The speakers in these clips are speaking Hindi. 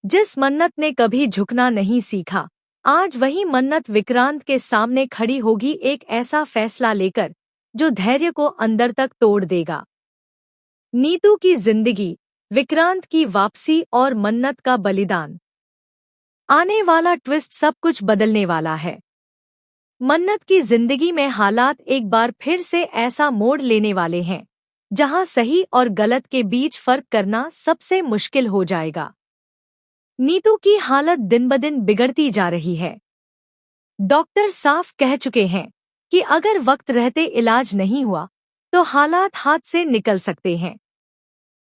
जिस मन्नत ने कभी झुकना नहीं सीखा, आज वही मन्नत विक्रांत के सामने खड़ी होगी, एक ऐसा फैसला लेकर जो धैर्य को अंदर तक तोड़ देगा। नीतू की जिंदगी, विक्रांत की वापसी और मन्नत का बलिदान। आने वाला ट्विस्ट सब कुछ बदलने वाला है। मन्नत की जिंदगी में हालात एक बार फिर से ऐसा मोड़ लेने वाले हैं जहां सही और गलत के बीच फर्क करना सबसे मुश्किल हो जाएगा। नीतू की हालत दिन ब दिन बिगड़ती जा रही है। डॉक्टर साफ कह चुके हैं कि अगर वक्त रहते इलाज नहीं हुआ तो हालात हाथ से निकल सकते हैं।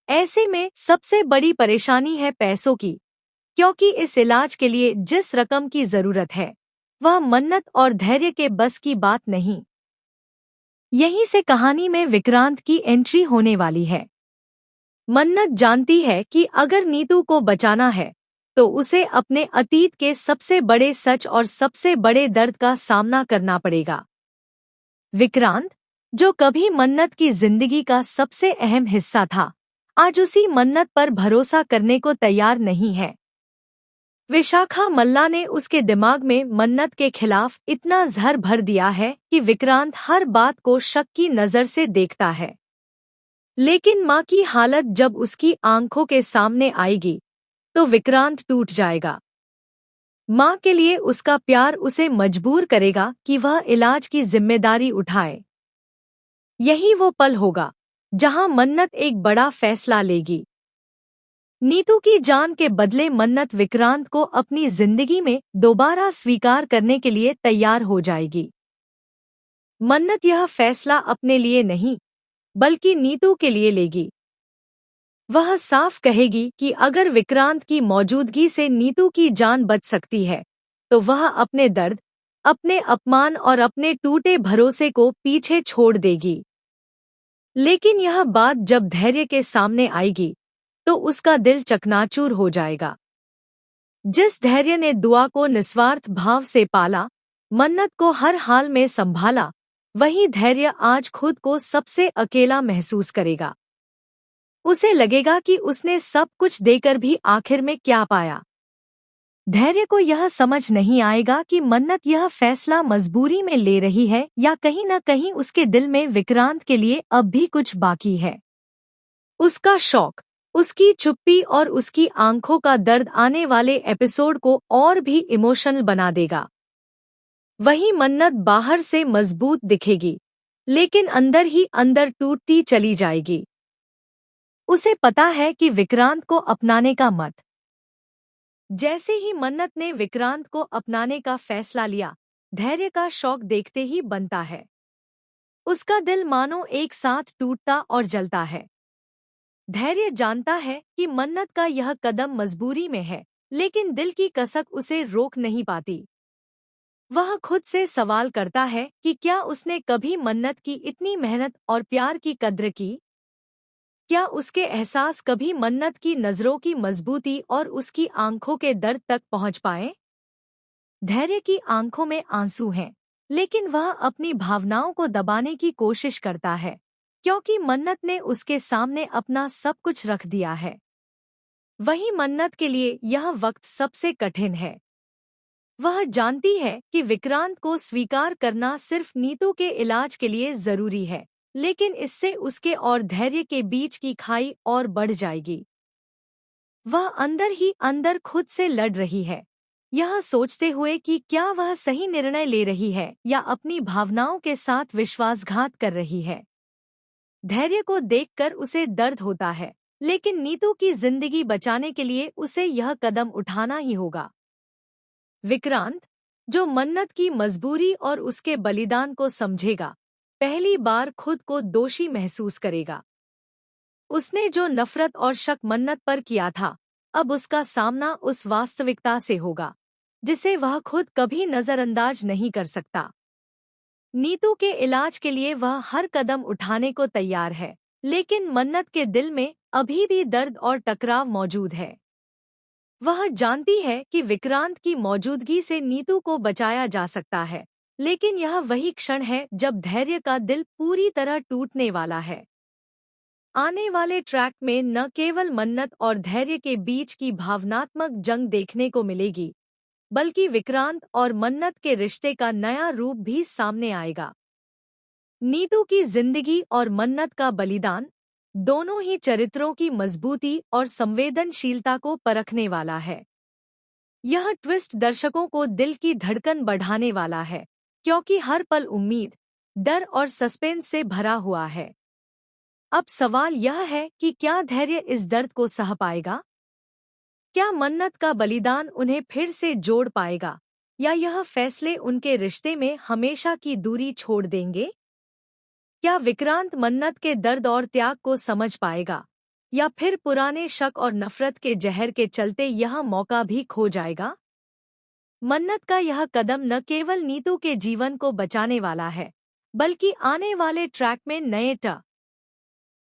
ऐसे में सबसे बड़ी परेशानी है पैसों की, क्योंकि इस इलाज के लिए जिस रकम की जरूरत है वह मन्नत और धैर्य के बस की बात नहीं। यहीं से कहानी में विक्रांत की एंट्री होने वाली है। मन्नत जानती है कि अगर नीतू को बचाना है तो उसे अपने अतीत के सबसे बड़े सच और सबसे बड़े दर्द का सामना करना पड़ेगा। विक्रांत, जो कभी मन्नत की जिंदगी का सबसे अहम हिस्सा था, आज उसी मन्नत पर भरोसा करने को तैयार नहीं है। विशाखा मल्ला ने उसके दिमाग में मन्नत के खिलाफ इतना जहर भर दिया है कि विक्रांत हर बात को शक की नजर से देखता है। लेकिन माँ की हालत जब उसकी आंखों के सामने आएगी तो विक्रांत टूट जाएगा। माँ के लिए उसका प्यार उसे मजबूर करेगा कि वह इलाज की जिम्मेदारी उठाए। यही वो पल होगा जहां मन्नत एक बड़ा फैसला लेगी। नीतू की जान के बदले मन्नत विक्रांत को अपनी जिंदगी में दोबारा स्वीकार करने के लिए तैयार हो जाएगी। मन्नत यह फैसला अपने लिए नहीं बल्कि नीतू के लिए लेगी। वह साफ कहेगी कि अगर विक्रांत की मौजूदगी से नीतू की जान बच सकती है तो वह अपने दर्द, अपने अपमान और अपने टूटे भरोसे को पीछे छोड़ देगी। लेकिन यह बात जब धैर्य के सामने आएगी तो उसका दिल चकनाचूर हो जाएगा। जिस धैर्य ने दुआ को निस्वार्थ भाव से पाला, मन्नत को हर हाल में संभाला, वही धैर्य आज खुद को सबसे अकेला महसूस करेगा। उसे लगेगा कि उसने सब कुछ देकर भी आखिर में क्या पाया। धैर्य को यह समझ नहीं आएगा कि मन्नत यह फैसला मजबूरी में ले रही है या कहीं न कहीं उसके दिल में विक्रांत के लिए अब भी कुछ बाकी है। उसका शौक, उसकी चुप्पी और उसकी आंखों का दर्द आने वाले एपिसोड को और भी इमोशनल बना देगा। वही मन्नत बाहर से मजबूत दिखेगी लेकिन अंदर ही अंदर टूटती चली जाएगी। उसे पता है कि विक्रांत को अपनाने का मत। जैसे ही मन्नत ने विक्रांत को अपनाने का फैसला लिया, धैर्य का शौक देखते ही बनता है। उसका दिल मानो एक साथ टूटता और जलता है। धैर्य जानता है कि मन्नत का यह कदम मजबूरी में है, लेकिन दिल की कसक उसे रोक नहीं पाती। वह खुद से सवाल करता है कि क्या उसने कभी मन्नत की इतनी मेहनत और प्यार की कद्र की? क्या उसके एहसास कभी मन्नत की नजरों की मजबूती और उसकी आंखों के दर्द तक पहुंच पाए? धैर्य की आंखों में आंसू हैं, लेकिन वह अपनी भावनाओं को दबाने की कोशिश करता है, क्योंकि मन्नत ने उसके सामने अपना सब कुछ रख दिया है। वही मन्नत के लिए यह वक्त सबसे कठिन है। वह जानती है कि विक्रांत को स्वीकार करना सिर्फ नीतू के इलाज के लिए जरूरी है, लेकिन इससे उसके और धैर्य के बीच की खाई और बढ़ जाएगी। वह अंदर ही अंदर खुद से लड़ रही है, यह सोचते हुए कि क्या वह सही निर्णय ले रही है या अपनी भावनाओं के साथ विश्वासघात कर रही है। धैर्य को देखकर उसे दर्द होता है, लेकिन नीतू की जिंदगी बचाने के लिए उसे यह कदम उठाना ही होगा। विक्रांत, जो मन्नत की मजबूरी और उसके बलिदान को समझेगा, पहली बार खुद को दोषी महसूस करेगा। उसने जो नफरत और शक मन्नत पर किया था, अब उसका सामना उस वास्तविकता से होगा जिसे वह खुद कभी नजरअंदाज नहीं कर सकता। नीतू के इलाज के लिए वह हर कदम उठाने को तैयार है, लेकिन मन्नत के दिल में अभी भी दर्द और टकराव मौजूद है। वह जानती है कि विक्रांत की मौजूदगी से नीतू को बचाया जा सकता है, लेकिन यह वही क्षण है जब धैर्य का दिल पूरी तरह टूटने वाला है। आने वाले ट्रैक में न केवल मन्नत और धैर्य के बीच की भावनात्मक जंग देखने को मिलेगी, बल्कि विक्रांत और मन्नत के रिश्ते का नया रूप भी सामने आएगा। नीतू की जिंदगी और मन्नत का बलिदान दोनों ही चरित्रों की मजबूती और संवेदनशीलता को परखने वाला है। यह ट्विस्ट दर्शकों को दिल की धड़कन बढ़ाने वाला है, क्योंकि हर पल उम्मीद, डर और सस्पेंस से भरा हुआ है। अब सवाल यह है कि क्या धैर्य इस दर्द को सह पाएगा? क्या मन्नत का बलिदान उन्हें फिर से जोड़ पाएगा, या यह फैसले उनके रिश्ते में हमेशा की दूरी छोड़ देंगे? क्या विक्रांत मन्नत के दर्द और त्याग को समझ पाएगा, या फिर पुराने शक और नफरत के जहर के चलते यह मौका भी खो जाएगा? मन्नत का यह कदम न केवल नीतू के जीवन को बचाने वाला है, बल्कि आने वाले ट्रैक में नए